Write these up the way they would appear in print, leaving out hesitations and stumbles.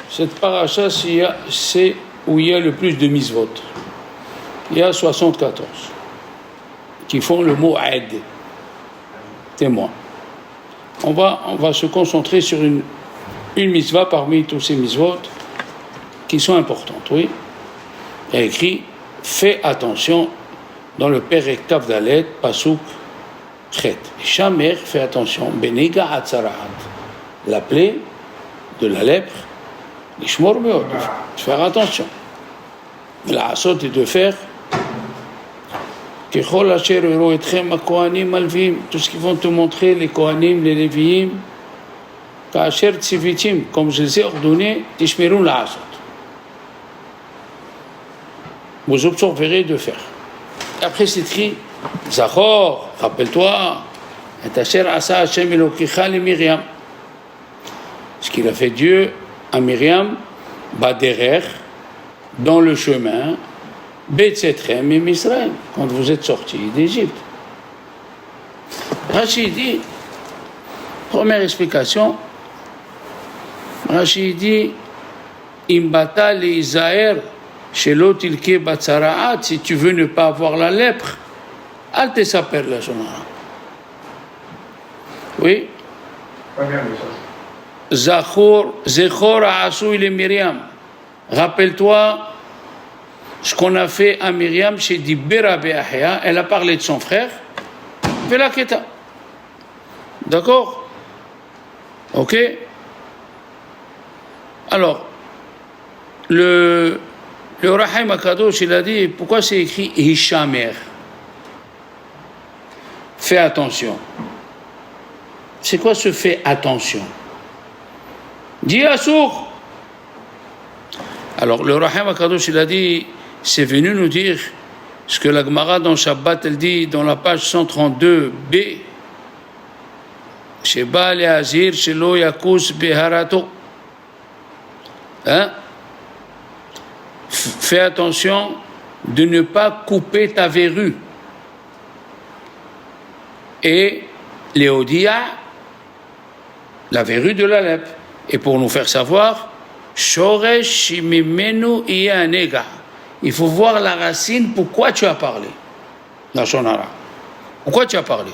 Cette paracha, c'est où il y a le plus de misvot. Il y a 74 qui font le mot aid, témoin. On va se concentrer sur une mitzvah parmi tous ces misvot qui sont importantes, oui. Il y a écrit « Fais attention » dans le Perek Tav Dalet, Pasuk Chet. Shamer, fais attention, Benega Atzaraat, la plaie de la lèpre, les shmor meot, de faire attention. La asot est de faire Kechol Asher Ero Etchem HaKohanim Malvim, tout ce qu'ils vont te montrer, les Kohanim, les Léviim, Ka'asher Tzivitim, comme je les ai ordonnés, Tishmerun la asot. Vous observerez de faire. Après c'est écrit Zachor, rappelle-toi, et Asher Asa Hashem Elokecha le Myriam. Ce qu'il a fait Dieu à Myriam, Baderer, dans le chemin, Betzetchem et Misraël, quand vous êtes sortis d'Égypte. Rachid dit, première explication, Rachid dit, Imbata le Isaer, Shelo tilke batzaraat, si tu veux ne pas avoir la lèpre, al te saper la shonara. Oui. Zechor Aasou il est Myriam. Rappelle-toi ce qu'on a fait à Myriam chez Dibera Be'ahia. Elle a parlé de son frère, Velaketa. D'accord? Ok? Alors, le Rahim HaKadosh, il a dit, pourquoi c'est écrit Hishamer? Fais attention. C'est quoi ce fait attention? Dis Assour. Alors, le Rahim HaKadosh, il a dit, c'est venu nous dire ce que la Gemara dans Shabbat, elle dit dans la page 132b, Sheba le'azir shelo yakus beharato. Hein? Fais attention de ne pas couper ta verrue. Et Léodia, la verrue de la lèpre. Et pour nous faire savoir, Shoresh shimimenu iyanega. Il faut voir la racine, pourquoi tu as parlé. La Shonara. Pourquoi tu as parlé?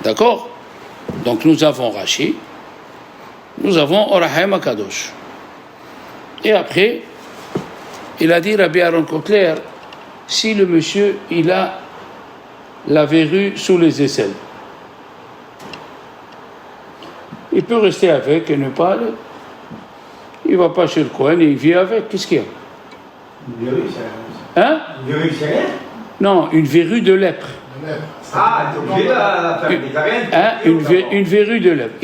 D'accord? Donc nous avons Rashi, nous avons Orahaim HaKadosh. Et après, il a dit, Rabbi Aaron Kotler, si le monsieur, il a la verrue sous les aisselles, il peut rester avec et ne pas aller. Il ne va pas chez le Kohen et il vit avec. Qu'est-ce qu'il y a? Une verrue, c'est rien. Hein? Une verrue, c'est rien? Non, une verrue de lèpre. Ah, t'es obligé de faire des Une verrue de lèpre.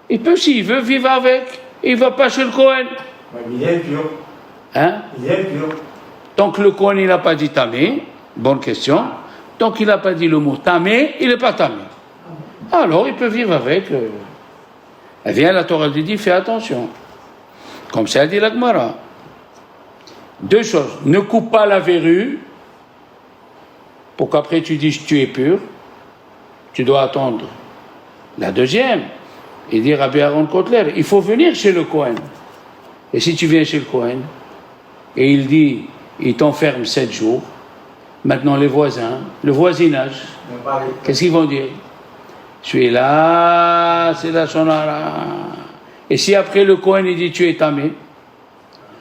Il peut, s'il veut, vivre avec. Il ne va pas chez le Kohen. Ouais, mais il est impur. Hein? Il est impur. Tant que le Kohen il n'a pas dit tamé, bonne question. Tant qu'il n'a pas dit le mot tamé, il n'est pas tamé. Alors il peut vivre avec. Elle vient, la Torah lui dit, fais attention. Comme ça dit la Gemara. Deux choses. Ne coupe pas la verrue, pour qu'après tu dises tu es pur. Tu dois attendre. La deuxième, il dit Rabbi Aaron Kotler, il faut venir chez le Kohen. Et si tu viens chez le Kohen, et il dit, il t'enferme 7 jours, maintenant les voisins, le voisinage, qu'est-ce qu'ils vont dire? Je suis là, c'est la Shonara. Et si après le Kohen il dit tu es tamé,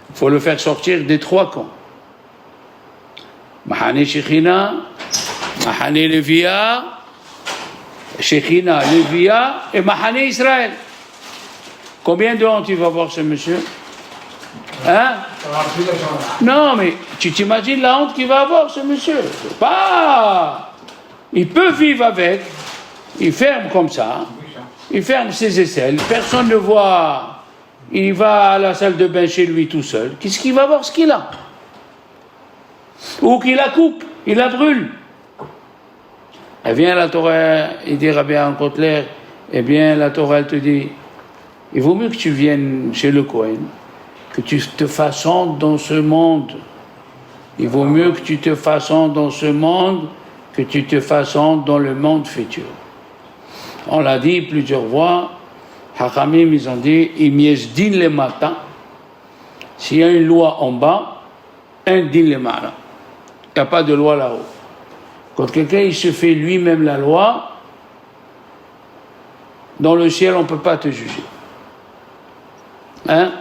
il faut le faire sortir des 3 camps. Mahane Shechina, Mahane Levia, Shechina, Levia et Mahane Israël. Combien de honte il va voir ce monsieur? Hein? Non, mais tu t'imagines la honte qu'il va avoir ce monsieur? C'est pas. Il peut vivre avec, il ferme comme ça, il ferme ses aisselles, personne ne voit, il va à la salle de bain chez lui tout seul. Qu'est-ce qu'il va voir ce qu'il a? Ou qu'il la coupe, il la brûle. Eh bien, la Torah, il dit Rabbi Aaron Kotler, eh bien, la Torah, elle te dit, il vaut mieux que tu viennes chez le Kohen, que tu te façonnes dans ce monde. Il vaut mieux que tu te façonnes dans ce monde que tu te façonnes dans le monde futur. On l'a dit plusieurs fois, Hachamim, ils ont dit, Imiesh din le matin, s'il y a une loi en bas, un din le mala. Il n'y a pas de loi là-haut. Quand quelqu'un il se fait lui-même la loi, dans le ciel, on ne peut pas te juger. Hein?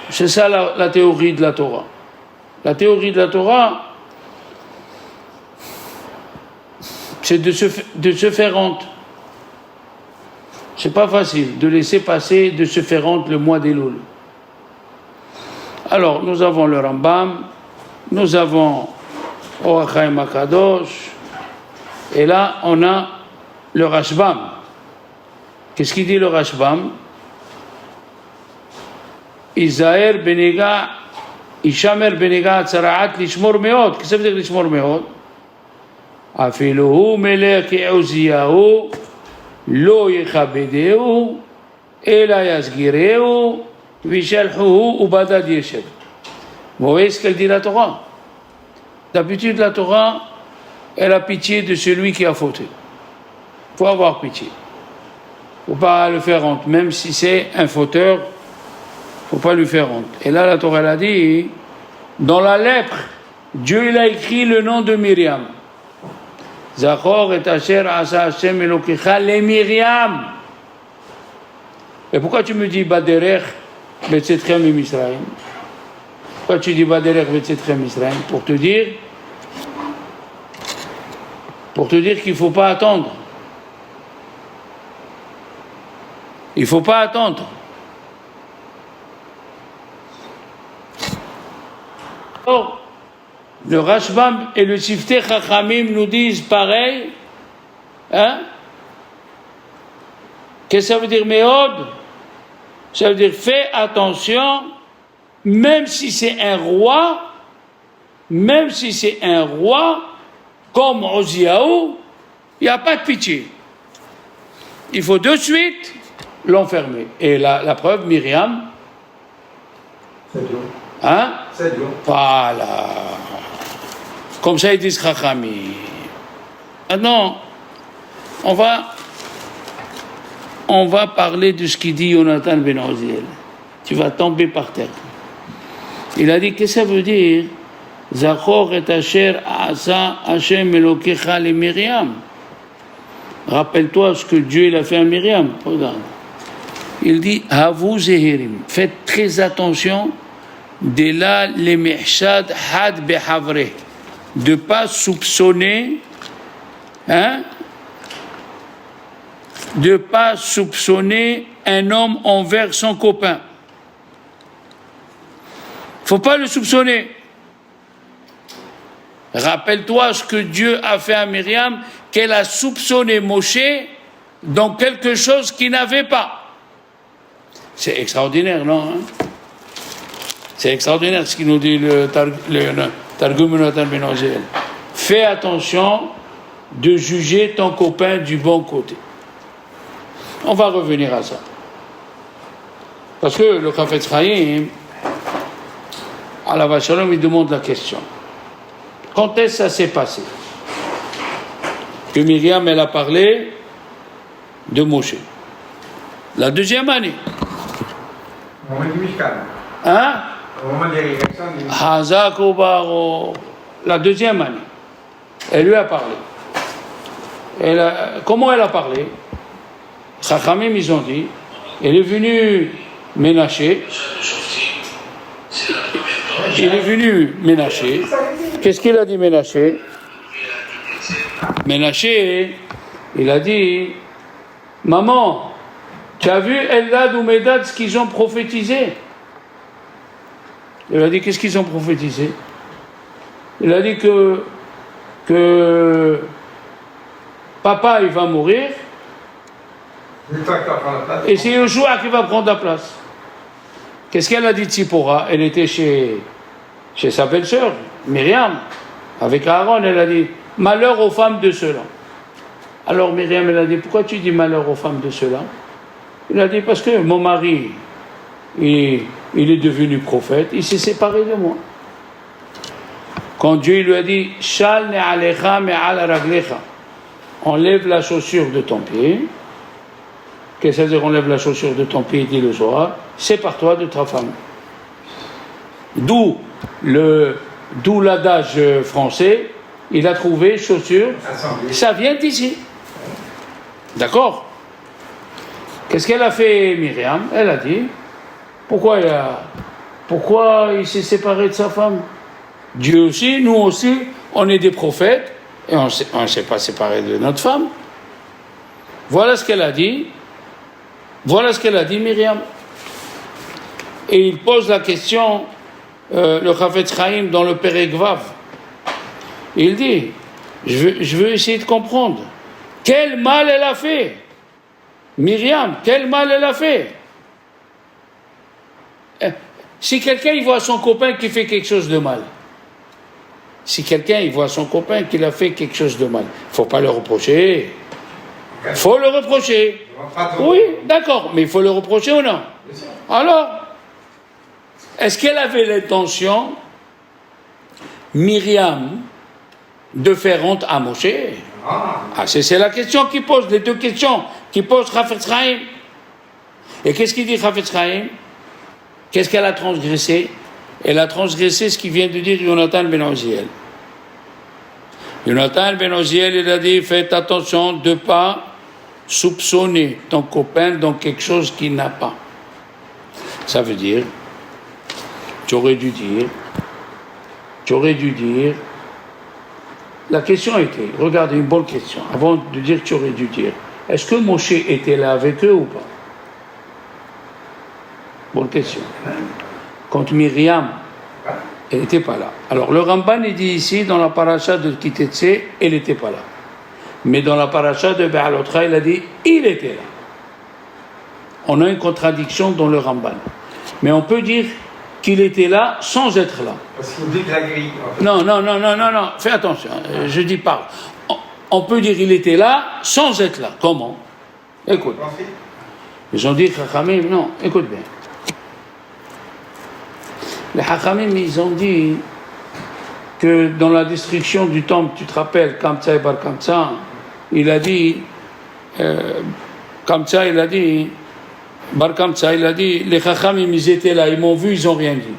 C'est ça la théorie de la Torah. La théorie de la Torah, c'est de se faire honte. C'est pas facile de laisser passer, de se faire honte le mois d'Elul. Alors, nous avons le Rambam, nous avons Or HaChaim HaKadosh, et là, on a le Rashbam. Qu'est-ce qu'il dit le Rashbam? Isaher benega, Ishamer benega tzaraat lishmor meod. Qu'est-ce que ça veut dire lishmor meod? Afiluhu melech Uziyahu lo yechabedeu ela yasgireu vishalhuhu ubadad yeshev. Vous voyez ce qu'elle dit la Torah? D'habitude, la Torah, elle a pitié de celui qui a fauté. Il faut avoir pitié. Il ne faut pas le faire honte. Même si c'est un fauteur, il ne faut pas lui faire honte. Et là, la Torah, elle a dit, dans la lèpre, Dieu, il a écrit le nom de Myriam. Zachor et Asher asa Hashem Elokecha le Myriam. Et pourquoi tu me dis Baderech Betzetchem Misraïm? Pourquoi tu dis Baderech Betzetchem Misraïm? Pour te dire qu'il ne faut pas attendre. Il ne faut pas attendre. Or, le Rashbam et le Siftei Chachamim nous disent pareil. Hein? Qu'est-ce que ça veut dire Méod? Ça veut dire fais attention, même si c'est un roi, comme Oziaou, il n'y a pas de pitié. Il faut de suite l'enfermer. Et la preuve, Myriam. C'est dur. Hein? C'est dur. Voilà. Comme ça, ils disent Chachami. Maintenant, on va parler de ce qu'il dit Yonatan ben Oziel. Tu vas tomber par terre. Il a dit, qu'est-ce que ça veut dire? Zachor et Asher asa Hashem Elokecha le Myriam. Rappelle-toi ce que Dieu il a fait à Myriam. Regarde. Il dit, Havu Zehirim. Faites très attention. De là, les mehshad had behavre. De ne pas soupçonner, hein? De ne pas soupçonner un homme envers son copain. Il ne faut pas le soupçonner. Rappelle-toi ce que Dieu a fait à Myriam, qu'elle a soupçonné Moshe dans quelque chose qu'il n'avait pas. C'est extraordinaire, non? Hein? C'est extraordinaire ce qu'il nous dit le Targum Yonatan ben Oziel. Fais attention de juger ton copain du bon côté. On va revenir à ça. Parce que le Chafetz Chaim, à la Vachalom, il demande la question. Quand est-ce que ça s'est passé? Que Myriam, elle a parlé de Moshe. La deuxième année. Au moment du Mishkan. Hein? Au moment des réactions du Mishkan. Hazak Obaro. La deuxième année. Elle lui a parlé. Comment elle a parlé? Chachamim, ils ont dit, elle est venue Ménaché. Il est venu Ménaché. Qu'est-ce qu'il a dit Ménaché? Ménaché, il a dit, maman, tu as vu Eldad ou Medad ce qu'ils ont prophétisé? Il a dit, qu'est-ce qu'ils ont prophétisé? Il a dit que papa il va mourir et c'est Yoshua qui va prendre la place. Qu'est-ce qu'elle a dit Tzipora? Elle était chez sa belle-sœur, Myriam, avec Aaron. Elle a dit, malheur aux femmes de ceux-là. Alors Myriam, elle a dit, pourquoi tu dis malheur aux femmes de ceux-là? Il a dit, parce que mon mari, il est devenu prophète, il s'est séparé de moi. Quand Dieu lui a dit, Shal ne'alecha me'al raglecha, enlève la chaussure de ton pied, Qu'est-ce que ça veut dire enlève la chaussure de ton pied, dit le Zohar, sépare-toi de ta femme. D'où l'adage français, il a trouvé chaussure, ça vient d'ici. D'accord? Qu'est-ce qu'elle a fait, Myriam? Elle a dit, pourquoi il s'est séparé de sa femme? Dieu aussi, nous aussi, on est des prophètes, et on ne s'est pas séparé de notre femme. Voilà ce qu'elle a dit. Voilà ce qu'elle a dit, Myriam. Et il pose la question, le Chafetz Chaim, dans le Perek Vav. Il dit, je veux essayer de comprendre. Quel mal elle a fait? Myriam, quel mal elle a fait? Si quelqu'un il voit son copain qui fait quelque chose de mal, si quelqu'un il voit son copain qui a fait quelque chose de mal, il ne faut pas le reprocher. Il faut le reprocher. Oui, d'accord, mais il faut le reprocher ou non? Alors, est-ce qu'elle avait l'intention, Myriam, de faire honte à Moshe? Ah, c'est la question qu'il pose, les deux questions qu'il pose Chafetz Chaim. Et qu'est-ce qu'il dit Chafetz Chaim? Qu'est-ce qu'elle a transgressé? Elle a transgressé ce qu'il vient de dire Yonatan ben Oziel. Yonatan ben Oziel, il a dit, faites attention de ne pas soupçonner ton copain dans quelque chose qu'il n'a pas. Ça veut dire, tu aurais dû dire, la question était, regardez, une bonne question, avant de dire que tu aurais dû dire, est-ce que Moshe était là avec eux ou pas? Bonne question. Quand Myriam, elle n'était pas là. Alors le Ramban, il dit ici, dans la paracha de Kitetse, elle n'était pas là. Mais dans la paracha de Be'alotra, il a dit, il était là. On a une contradiction dans le Ramban. Mais on peut dire qu'il était là sans être là. Parce qu'il dit que la grille. Non, fais attention, je dis pas. On peut dire qu'il était là sans être là. Comment? Écoute. Ils ont dit, Chachamim, non, écoute bien. Les Chachamim, ils ont dit que dans la destruction du temple, tu te rappelles, Kamtsa et Bar Kamtsa, il a dit, Kamtsa, il a dit, Bar Kamtsa, il a dit, les Chachamim, ils étaient là, ils m'ont vu, ils n'ont rien dit.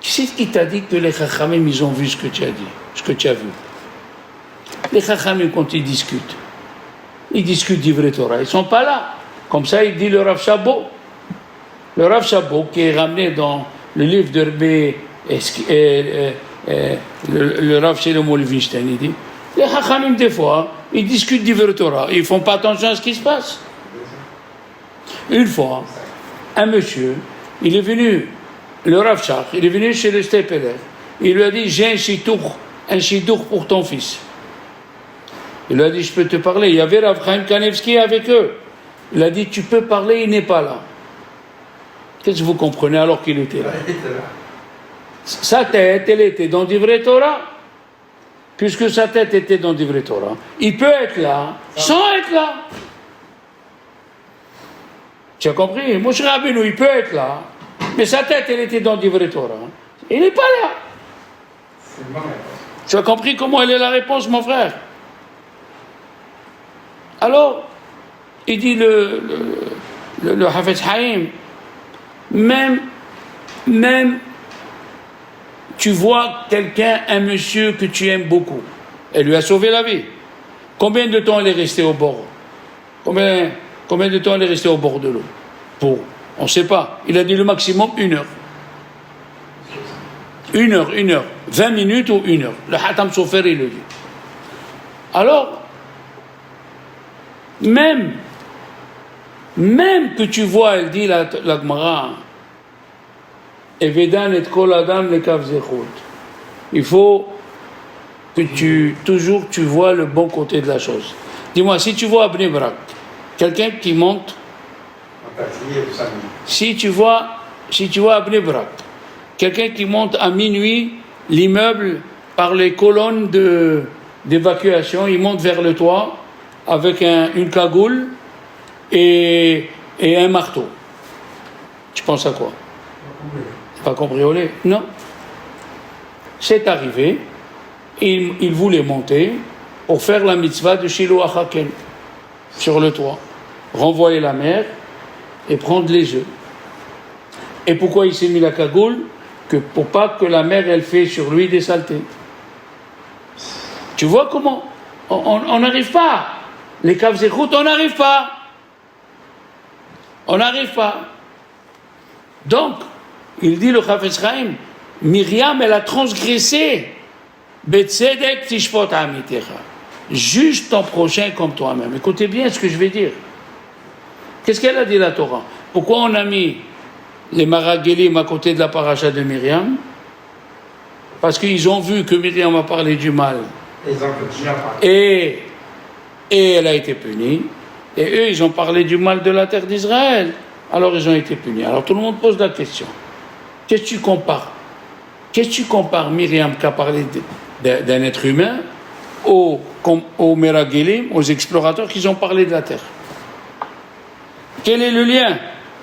Qui c'est qui t'a dit que les Chachamim, ils ont vu ce que tu as dit, ce que tu as vu? Les Chachamim, quand ils discutent d'Ivrei Torah, ils ne sont pas là. Comme ça, il dit le Rav Chabot. Le Rav Chabot, qui est ramené dans le livre de Rebbe, le Rav Shlomo Levinstein, il dit, les Chachamim, des fois, ils discutent d'Ivrei Torah, ils ne font pas attention à ce qui se passe. Une fois, un monsieur, il est venu, le Rav Shach, il est venu chez le Stepeler, il lui a dit, j'ai un shidduch pour ton fils. Il lui a dit, je peux te parler. Il y avait Rav Chaim Kanevski avec eux. Il a dit, tu peux parler, il n'est pas là. Qu'est-ce que vous comprenez alors qu'il était là? Sa tête, elle était dans d'Ivrei Torah. Puisque sa tête était dans d'Ivrei Torah, il peut être là sans être là. Tu as compris? Moshe Rabbeinu, il peut être là, mais sa tête, elle était dans d'Ivrei Torah. Il n'est pas là. Tu as compris comment elle est la réponse, mon frère? Alors, il dit le Chafetz Chaim, même tu vois quelqu'un, un monsieur que tu aimes beaucoup, elle lui a sauvé la vie. Combien de temps elle est restée au bord? Combien de temps elle est restée au bord de l'eau? On ne sait pas. Il a dit le maximum 1 heure. 1 heure. 20 minutes ou 1 heure. Le Hatam Sofer, il le dit. Alors, même que tu vois, elle dit la Gemara, Evedan et kol adam le kav zechut. Il faut que tu vois le bon côté de la chose. Dis-moi, si tu vois à Bnei Brak, quelqu'un qui monte, si tu vois à Bnei Brak, quelqu'un qui monte à minuit l'immeuble par les colonnes d'évacuation, il monte vers le toit avec une cagoule et un marteau. Tu penses à quoi? Pas cambriolé? Non. C'est arrivé, il voulait monter pour faire la mitzvah de Shiloh Hachaken sur le toit. Renvoyer la mer et prendre les œufs. Et pourquoi il s'est mis la cagoule? Pour pas que la mère, elle fait sur lui des saletés. Tu vois comment on n'arrive pas. Les caves écoutes, on n'arrive pas. On n'arrive pas. Donc, il dit le Chafetz Chaim, Myriam, elle a transgressé. Betzedek tishpot amitecha. Juge ton prochain comme toi-même. Écoutez bien ce que je vais dire. Qu'est-ce qu'elle a dit la Torah? Pourquoi on a mis les Maragelim à côté de la paracha de Myriam? Parce qu'ils ont vu que Myriam a parlé du mal. Et elle a été punie. Et eux, ils ont parlé du mal de la terre d'Israël. Alors ils ont été punis. Alors tout le monde pose la question. Qu'est-ce que tu compares? Qu'est-ce que tu compares Myriam qui a parlé d'un être humain aux Meragelim, aux explorateurs qui ont parlé de la terre? Quel est le lien?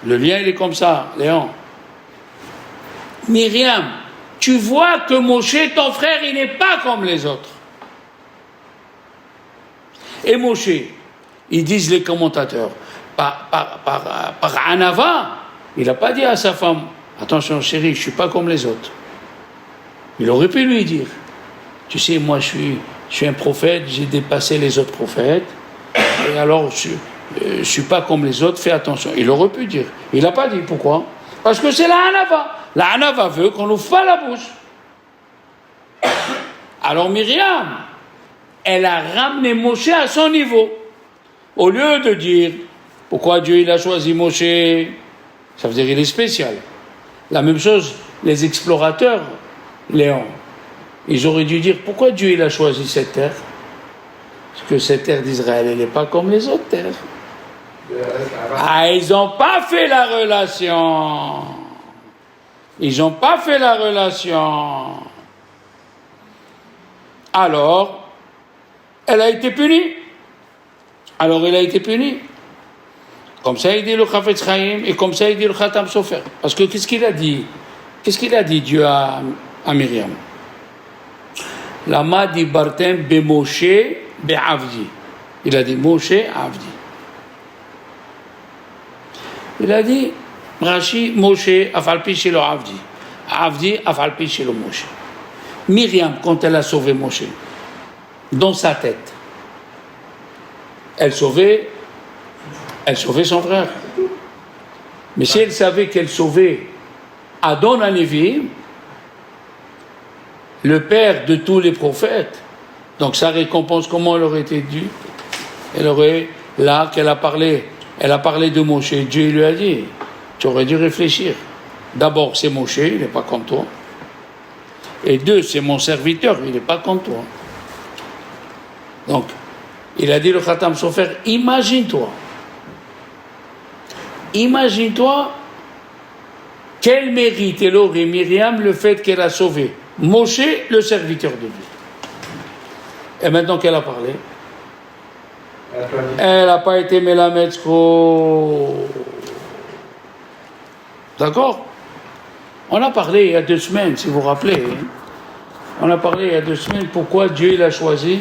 Le lien, il est comme ça, Léon. Myriam, tu vois que Moshe, ton frère, il n'est pas comme les autres. Et Moshe, ils disent les commentateurs, par Anava, il n'a pas dit à sa femme, attention chérie, je ne suis pas comme les autres. Il aurait pu lui dire, tu sais, moi je suis un prophète, j'ai dépassé les autres prophètes, et alors je ne suis pas comme les autres, fais attention. Il aurait pu dire. Il n'a pas dit. Pourquoi? Parce que c'est la Hanava. La Hanava veut qu'on n'ouvre pas la bouche. Alors Myriam, elle a ramené Moshe à son niveau. Au lieu de dire, pourquoi Dieu il a choisi Moshe? Ça veut dire qu'il est spécial. La même chose, les explorateurs, Léon, ils auraient dû dire, pourquoi Dieu il a choisi cette terre? Parce que cette terre d'Israël, elle n'est pas comme les autres terres. Ah, ils n'ont pas fait la relation. Ils n'ont pas fait la relation. Alors, elle a été punie. Alors, elle a été punie. Comme ça, il dit le Chafetz Chaim, et comme ça, il dit le Khatam Sofer. Parce que qu'est-ce qu'il a dit? Qu'est-ce qu'il a dit, Dieu, à Myriam? Lama di Bartem be Moshe be Avdi. Il a dit Moshe Avdi. Il a dit Rashi Moshe afalpi shelo Avdi. Avdi afalpi shelo Moshe. Myriam, quand elle a sauvé Moshe, dans sa tête, elle sauvait son frère. Mais si elle savait qu'elle sauvait Adon Hanevi, le père de tous les prophètes, donc sa récompense, comment elle aurait été due? Elle aurait, là qu'elle a parlé, elle a parlé de Moshe, Dieu lui a dit, tu aurais dû réfléchir. D'abord, c'est Moshe, il n'est pas comme toi. Et deux, c'est mon serviteur, il n'est pas comme toi. Donc, il a dit le Khatam Sofer, imagine-toi quel mérite elle aurait, Myriam, le fait qu'elle a sauvé Moshe, le serviteur de Dieu. Et maintenant qu'elle a parlé, elle n'a pas été Melametzko. D'accord? On a parlé il y a 2 semaines, si vous vous rappelez. On a parlé il y a 2 semaines pourquoi Dieu il a choisi,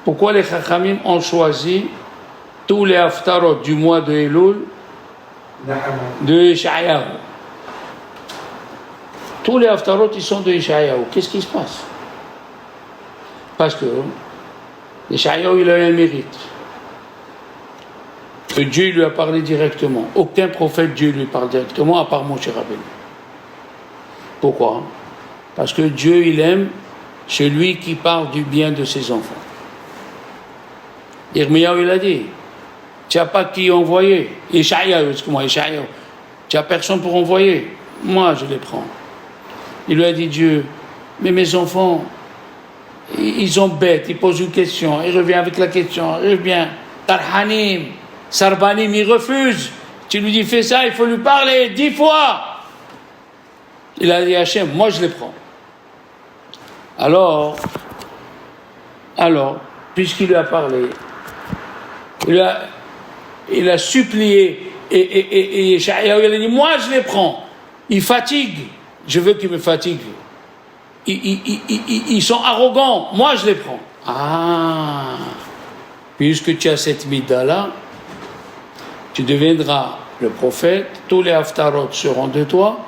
pourquoi les Chachamim ont choisi tous les haftarot du mois de Elul de Ishaïaou. Tous les haftarot, ils sont de Ishaïaou. Qu'est-ce qui se passe? Parce que Ishaïaou, il a un mérite. Que Dieu lui a parlé directement. Aucun prophète Dieu lui parle directement, à part Moshe Rabbeinu. Pourquoi? Parce que Dieu, il aime celui qui parle du bien de ses enfants. Yirmiyahu, il a dit, tu n'as pas qui envoyer. Ishaïaou, excuse-moi, Ishaïaou. Tu n'as personne pour envoyer. Moi, je les prends. Il lui a dit, Dieu, mais mes enfants, ils sont bêtes, ils posent une question, il revient avec la question, il revient. Tarhanim, Sarbanim, il refuse. Tu lui dis, fais ça, il faut lui parler 10 fois. Il a dit, Hachem, moi je les prends. Alors, puisqu'il lui a parlé, il a supplié, et Yeshayahu, il a dit, moi je les prends. Ils fatiguent, je veux qu'ils me fatiguent. Ils sont arrogants, moi je les prends. Ah, puisque tu as cette mida-là, tu deviendras le prophète, tous les haftarot seront de toi,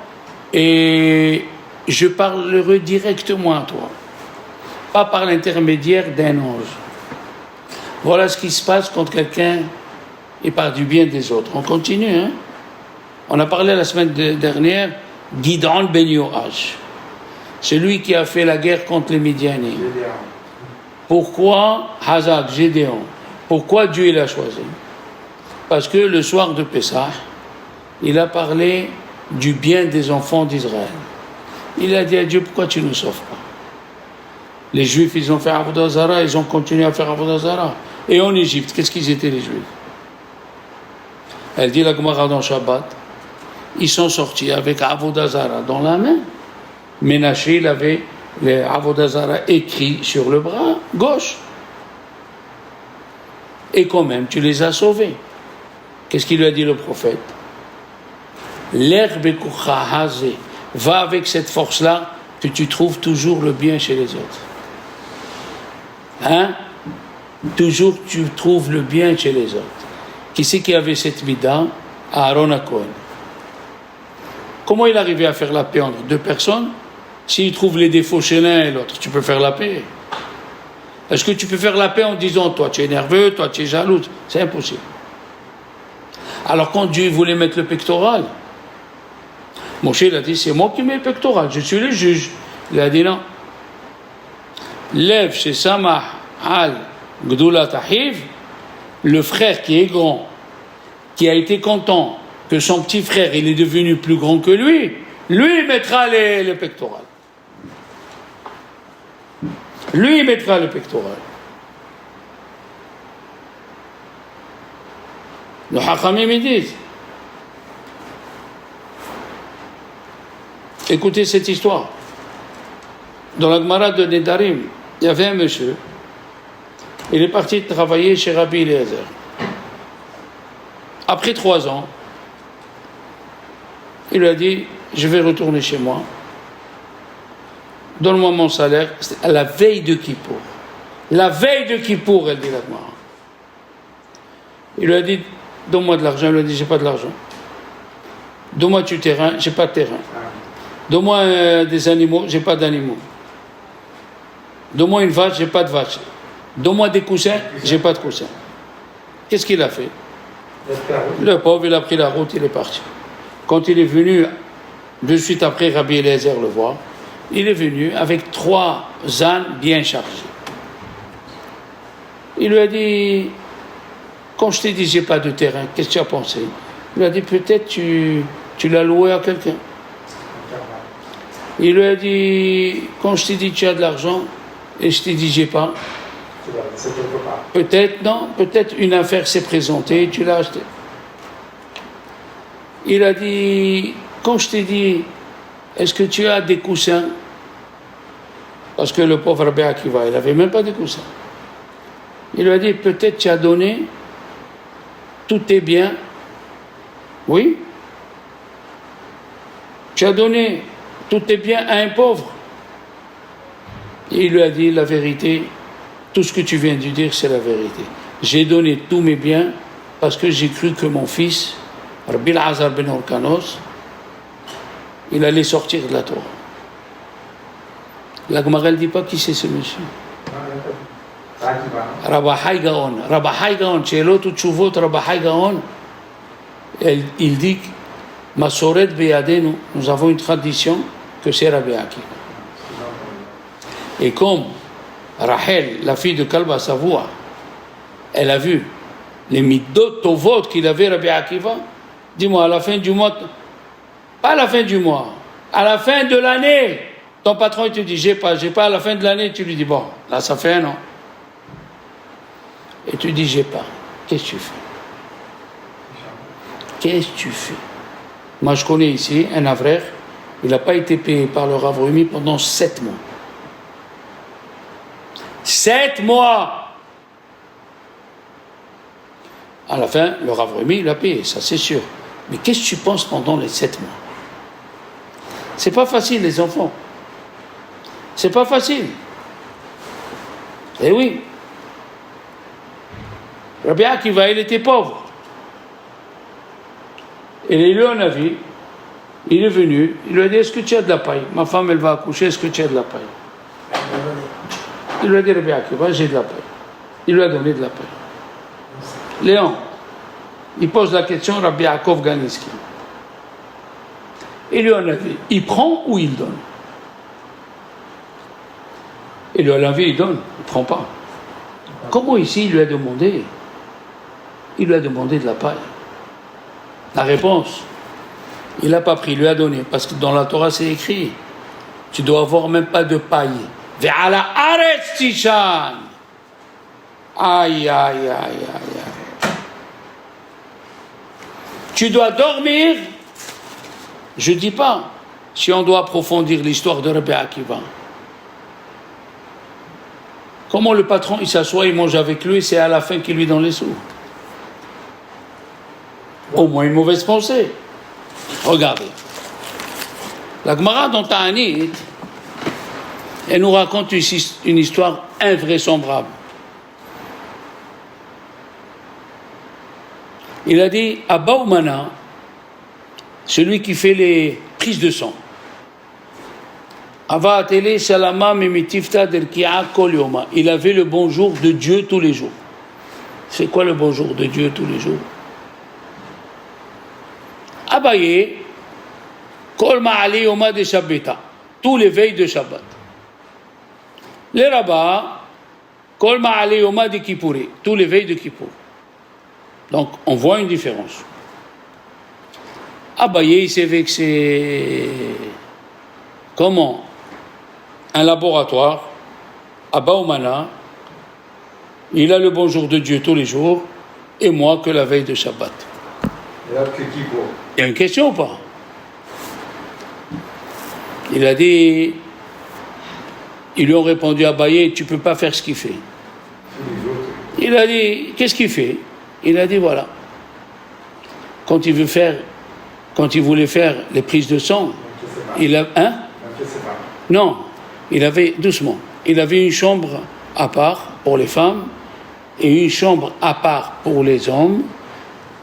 et je parlerai directement à toi, pas par l'intermédiaire d'un ange. Voilà ce qui se passe quand quelqu'un parle du bien des autres. On continue, hein? On a parlé la semaine dernière d'Gidon ben Yoash, celui qui a fait la guerre contre les Midianites. Pourquoi Hazak, Gédéon? Pourquoi Dieu l'a choisi? Parce que le soir de Pessah, il a parlé du bien des enfants d'Israël. Il a dit à Dieu, pourquoi tu ne nous sauves pas? Les Juifs, ils ont fait Avodah Zara, ils ont continué à faire Avodah Zara. Et en Égypte, qu'est-ce qu'ils étaient les Juifs? Elle dit la Gemara dans Shabbat, ils sont sortis avec Avodah Zara dans la main. Ménaché, il avait les Avodah Zara écrits sur le bras gauche. Et quand même, tu les as sauvés. Qu'est-ce qu'il lui a dit le prophète? L'herbe hazé, va avec cette force-là que tu trouves toujours le bien chez les autres. Hein? Toujours tu trouves le bien chez les autres. Qui c'est qui avait cette mida? Aaron HaKohen. Comment il arrivait à faire la paix entre deux personnes? S'il trouve les défauts chez l'un et l'autre, tu peux faire la paix. Est-ce que tu peux faire la paix en disant, toi tu es nerveux, toi tu es jaloux? C'est impossible. Alors quand Dieu voulait mettre le pectoral, Moshe il a dit, c'est moi qui mets le pectoral, je suis le juge. Il a dit non. Lève chez Samah al Gdoulat Ahiv, le frère qui est grand, qui a été content que son petit frère il est devenu plus grand que lui mettra le pectoral. Lui mettra le pectoral. Le Hachamim ils disent, écoutez cette histoire. Dans la Gemara de Nedarim, il y avait un monsieur, il est parti travailler chez Rabbi Eliezer. Après 3 ans, il lui a dit, je vais retourner chez moi, donne-moi mon salaire. C'était à la veille de Kippour. La veille de Kippour, elle dit la Gemara. Il lui a dit, donne-moi de l'argent. Il lui a dit, j'ai pas de l'argent. Donne-moi du terrain, j'ai pas de terrain. Donne-moi des animaux, j'ai pas d'animaux. Donne-moi une vache, j'ai pas de vache. Donne-moi des coussins, j'ai pas de coussins. Qu'est-ce qu'il a fait? Le pauvre, il a pris la route, il est parti. Quand il est venu, de suite après Rabbi Eliezer le voir, il est venu avec 3 ânes bien chargés. Il lui a dit, quand je t'ai dit j'ai pas de terrain, qu'est-ce que tu as pensé? Il lui a dit, peut-être tu l'as loué à quelqu'un. Il lui a dit, quand je t'ai dit tu as de l'argent, et je t'ai dit j'ai pas, peut-être non, peut-être une affaire s'est présentée, tu l'as acheté. Il a dit, quand je t'ai dit, est-ce que tu as des coussins? Parce que le pauvre Rabbi Akiva, il n'avait même pas de coussins. Il lui a dit, peut-être tu as donné tous tes biens. Oui. Tu as donné tous tes biens à un pauvre. Et il lui a dit, la vérité, tout ce que tu viens de dire, c'est la vérité. J'ai donné tous mes biens parce que j'ai cru que mon fils, Rabbi Elazar ben Orkanos, il allait sortir de la Torah. La Gemara ne dit pas qui c'est ce monsieur. Rabbi Hai Gaon. Rabbi Hai Gaon, Tchelot ou Tchouvot, Rabbi Hai Gaon, il dit, Masoret Beyadenu, nous avons une tradition que c'est Rabbi Akiva. Et comme Rachel, la fille de Kalba Savoua, elle a vu les midot tovot qu'il avait Rabbi Akiva, dis-moi, à la fin du mois, pas à la fin du mois, à la fin de l'année, ton patron il te dit j'ai pas, à la fin de l'année, tu lui dis bon, là ça fait 1 an. Et tu dis j'ai pas. Qu'est-ce que tu fais? Qu'est-ce que tu fais? Moi je connais ici un avraire, il n'a pas été payé par le Rav Rumi pendant 7 mois. 7 mois! À la fin, le Rav Rumi, il a payé, ça c'est sûr. Mais qu'est-ce que tu penses pendant les 7 mois? C'est pas facile, les enfants. C'est pas facile. Eh oui. Rabbi Akiva, il était pauvre. Et il lui en a vu, il est venu, il lui a dit, est-ce que tu as de la paille? Ma femme, elle va accoucher, est-ce que tu as de la paille? Il lui a dit, Rabbi Akiva, j'ai de la paille. Il lui a donné de la paille. Léon, il pose la question, Rabbi Yaakov Ganiski. Il lui en a dit, il prend ou il donne? Il lui a vu, il donne, il ne prend pas. Comment ici il lui a demandé? Il lui a demandé de la paille. La réponse, il n'a pas pris, il lui a donné. Parce que dans la Torah, c'est écrit, tu dois avoir même pas de paille. Ve'ala aretz tishan. Aïe, aïe, aïe, aïe, aïe. Tu dois dormir. Je ne dis pas si on doit approfondir l'histoire de Rabbi Akiva. Comment le patron, il s'assoit, il mange avec lui, c'est à la fin qu'il lui donne les sous. Au moins une mauvaise pensée. Regardez. La Gemara dans Ta'anit, elle nous raconte une histoire invraisemblable. Il a dit, Abba Oumana, celui qui fait les prises de sang, il avait le bonjour de Dieu tous les jours. C'est quoi le bonjour de Dieu tous les jours? Abaye, Kol Ma'ali Yoma de Shabbata, tous les veilles de Shabbat. Les rabbins, Kol Ma'ali Yoma de Kippouri, tous les veilles de Kippour. Donc, on voit une différence. Abaye, il s'est vexé. Comment? Un laboratoire, Abba Oumana, il a le bonjour de Dieu tous les jours, et moi que la veille de Shabbat. Et là, que Kippour. Il y a une question ou pas? Il a dit, ils lui ont répondu à Abaye, tu ne peux pas faire ce qu'il fait. Il a dit, qu'est-ce qu'il fait? Il a dit, voilà, quand il voulait faire les prises de sang, il a, hein? Non, il avait, doucement, il avait une chambre à part pour les femmes et une chambre à part pour les hommes.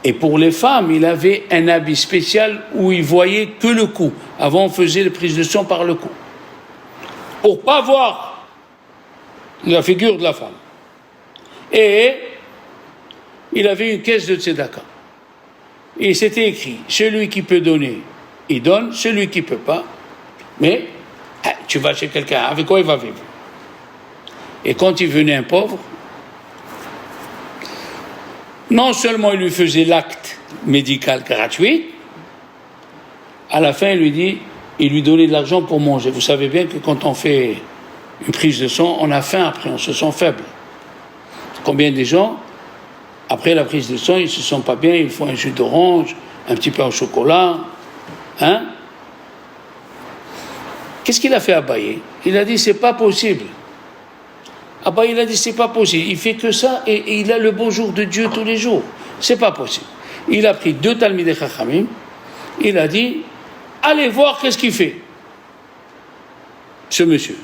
Et pour les femmes, il avait un habit spécial où il voyait que le cou. Avant, on faisait les prises de sang par le cou. Pour pas voir la figure de la femme. Et il avait une caisse de tzedaka. Et c'était écrit, celui qui peut donner, il donne, celui qui ne peut pas. Mais tu vas chez quelqu'un, avec quoi il va vivre? Et quand il venait un pauvre, non seulement il lui faisait l'acte médical gratuit, à la fin il lui donnait de l'argent pour manger. Vous savez bien que quand on fait une prise de sang, on a faim après, on se sent faible. Combien de gens, après la prise de sang, ils ne se sentent pas bien, ils font un jus d'orange, un petit pain au chocolat, hein? Qu'est-ce qu'il a fait à Abaye? Il a dit, c'est pas possible. Abaye, il a dit, c'est pas possible. Il fait que ça et il a le bonjour de Dieu tous les jours. C'est pas possible. Il a pris 2 Talmidei Chachamim. Il a dit, allez voir qu'est-ce qu'il fait, ce monsieur.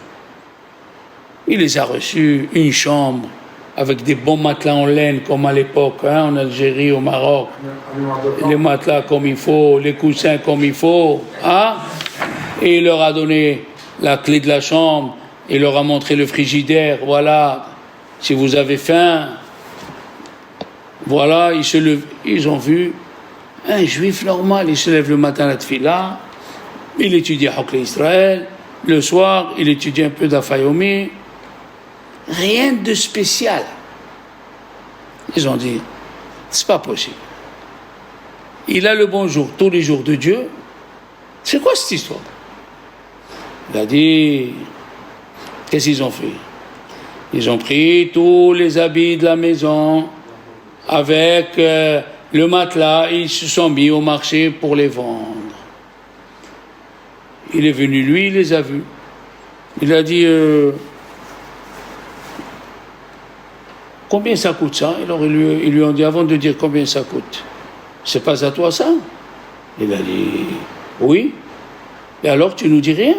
Il les a reçus, une chambre, avec des bons matelas en laine, comme à l'époque, hein, en Algérie, au Maroc. Les matelas comme il faut, les coussins comme il faut. Hein? Et il leur a donné la clé de la chambre, il leur a montré le frigidaire, voilà, si vous avez faim, voilà, ils ont vu un juif normal, il se lève le matin à la tfila, il étudie à Hokle Israël, le soir, il étudie un peu d'Afayomi, rien de spécial. Ils ont dit, c'est pas possible. Il a le bonjour tous les jours de Dieu, c'est quoi cette histoire? Il a dit, qu'est-ce qu'ils ont fait? Ils ont pris tous les habits de la maison avec le matelas, ils se sont mis au marché pour les vendre. Il est venu, lui, il les a vus. Il a dit, combien ça coûte ça? Alors ils lui ont dit, avant de dire combien ça coûte, c'est pas à toi ça? Il a dit, oui. Et alors tu nous dis rien?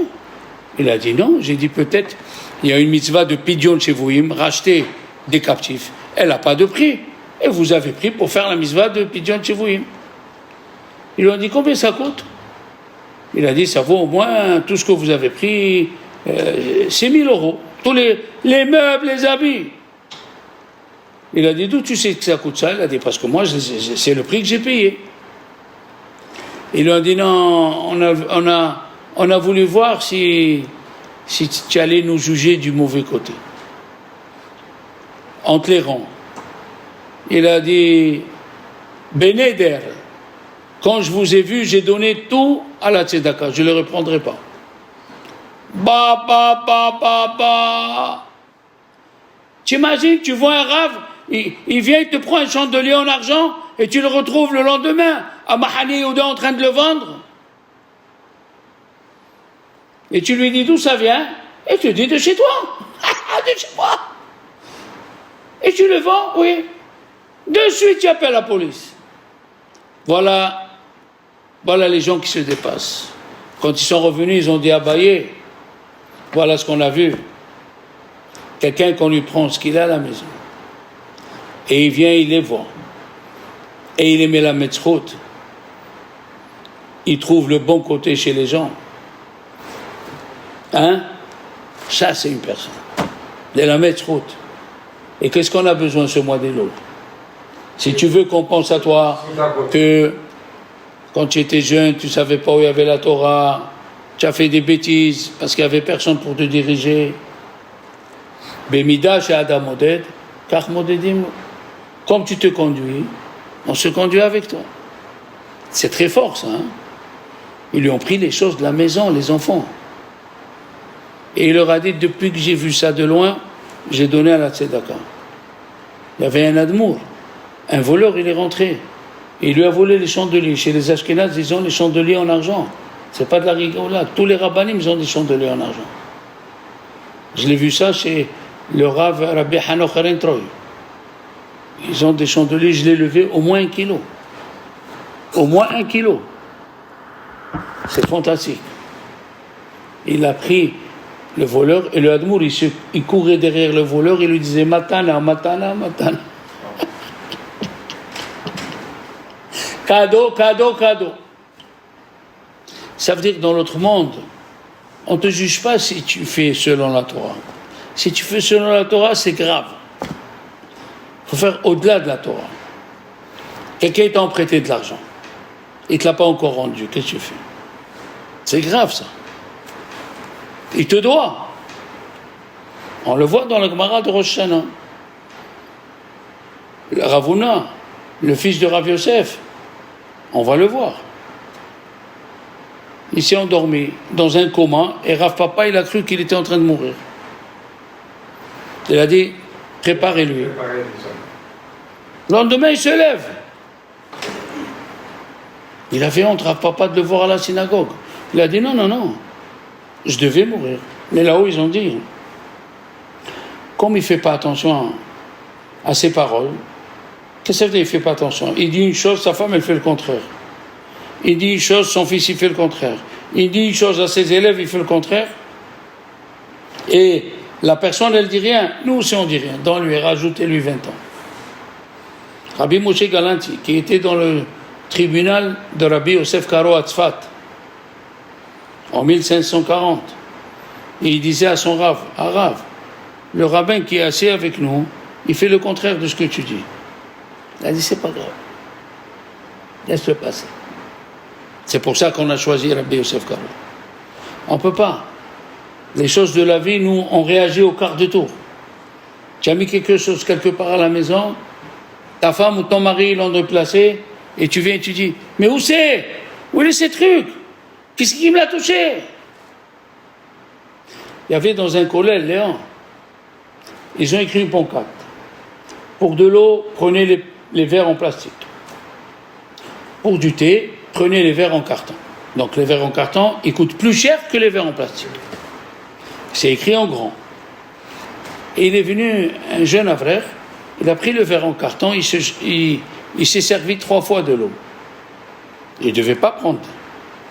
Il a dit non. J'ai dit peut-être il y a une mitzvah de Pidyon Shevuim, racheter des captifs. Elle n'a pas de prix. Et vous avez pris pour faire la mitzvah de Pidyon Shevuim. Ils lui ont dit, combien ça coûte? Il a dit, ça vaut au moins tout ce que vous avez pris, c'est 1 000 euros. Tous les meubles, les habits. Il a dit, d'où tu sais que ça coûte ça? Il a dit, parce que moi, c'est le prix que j'ai payé. Ils lui ont dit, non, on a voulu voir si tu allais nous juger du mauvais côté. Entre les rangs. Il a dit, Beneder, quand je vous ai vu, j'ai donné tout à la tzedaka, je ne le reprendrai pas. Bah. T'imagines, tu vois un rave, il vient, il te prend un chandelier en argent et tu le retrouves le lendemain à Mahani Yehuda en train de le vendre. Et tu lui dis d'où ça vient, et tu dis de chez toi. De chez moi. Et tu le vends, oui. De suite, tu appelles la police. Voilà les gens qui se dépassent. Quand ils sont revenus, ils ont dit à Baye, voilà ce qu'on a vu. Quelqu'un qu'on lui prend ce qu'il a à la maison. Et il vient, il les vend. Et il met la metzroute. Il trouve le bon côté chez les gens. Hein? Ça, c'est une personne. De la metzroute. Et qu'est-ce qu'on a besoin ce mois de l'autre? Si tu veux qu'on pense à toi, que quand tu étais jeune, tu ne savais pas où il y avait la Torah, tu as fait des bêtises parce qu'il n'y avait personne pour te diriger. Bemida chez Adam Moded, car Modedim, comme tu te conduis, on se conduit avec toi. C'est très fort ça. Hein? Ils lui ont pris les choses de la maison, les enfants. Et il leur a dit, depuis que j'ai vu ça de loin, j'ai donné à la tzedaka. Il y avait un admour, un voleur, il est rentré. Et il lui a volé les chandeliers. Chez les Ashkénazes, ils ont les chandeliers en argent. C'est pas de la rigolade. Tous les rabbanim, ils ont des chandeliers en argent. Je l'ai vu ça chez le Rav Rabbi Hanoch Arentroy. Ils ont des chandeliers, je l'ai levé au moins 1 kilo. Au moins 1 kilo. C'est fantastique. Il a pris le voleur et le Admour, il courait derrière le voleur, il lui disait Matana. Cadeau. Ça veut dire que dans l'autre monde, on ne te juge pas si tu fais selon la Torah. Si tu fais selon la Torah, c'est grave. Il faut faire au-delà de la Torah. Quelqu'un t'a emprunté de l'argent. Il ne te l'a pas encore rendu. Qu'est-ce que tu fais? C'est grave ça. Il te doit. On le voit dans le Gemara de Rosh Hashanah. Ravuna, le fils de Rav Yosef, on va le voir. Il s'est endormi dans un coma et Rav Papa, il a cru qu'il était en train de mourir. Il a dit, préparez-lui. Le lendemain, il se lève. Il avait honte, Rav Papa, de le voir à la synagogue. Il a dit, non, je devais mourir. Mais là-haut, ils ont dit, comme il ne fait pas attention à ses paroles, qu'est-ce que ça veut dire, il ne fait pas attention? Il dit une chose, sa femme, elle fait le contraire. Il dit une chose, son fils, il fait le contraire. Il dit une chose à ses élèves, il fait le contraire. Et la personne, elle dit rien. Nous aussi, on dit rien. Donc, lui, rajoutez-lui 20 ans. Rabbi Moshe Galanti, qui était dans le tribunal de Rabbi Yosef Karo à Tzfat, en 1540, et il disait à son Rav, Rav, le rabbin qui est assis avec nous, il fait le contraire de ce que tu dis. Il a dit, c'est pas grave. Laisse-le passer. C'est pour ça qu'on a choisi Rabbi Yosef Karo. On ne peut pas. Les choses de la vie, nous, on réagit au quart de tour. Tu as mis quelque chose quelque part à la maison, ta femme ou ton mari, ils l'ont déplacé, et tu viens et tu dis, mais où c'est? Où est ce truc? Qu'est-ce qui me l'a touché? Il y avait dans un collège, Léon, ils ont écrit une pancarte. Pour de l'eau, prenez les verres en plastique. Pour du thé, prenez les verres en carton. Donc les verres en carton, ils coûtent plus cher que les verres en plastique. C'est écrit en grand. Et il est venu un jeune avraire, il a pris le verre en carton, il s'est servi 3 fois de l'eau. Il ne devait pas prendre.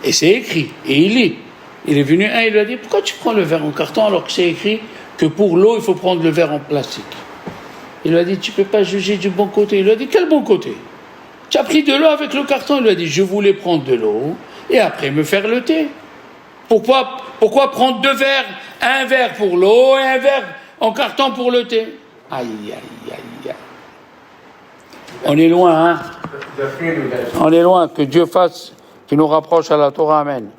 Et c'est écrit, et il lit. Il est venu il lui a dit, pourquoi tu prends le verre en carton alors que c'est écrit que pour l'eau, il faut prendre le verre en plastique? Il lui a dit, tu ne peux pas juger du bon côté. Il lui a dit, quel bon côté? Tu as pris de l'eau avec le carton. Il lui a dit, je voulais prendre de l'eau et après me faire le thé. Pourquoi prendre 2 verres? Un verre pour l'eau et un verre en carton pour le thé. Aïe, aïe, aïe, aïe. On est loin, hein? On est loin. Que Dieu fasse, qu'il nous rapproche à la Torah. Amen.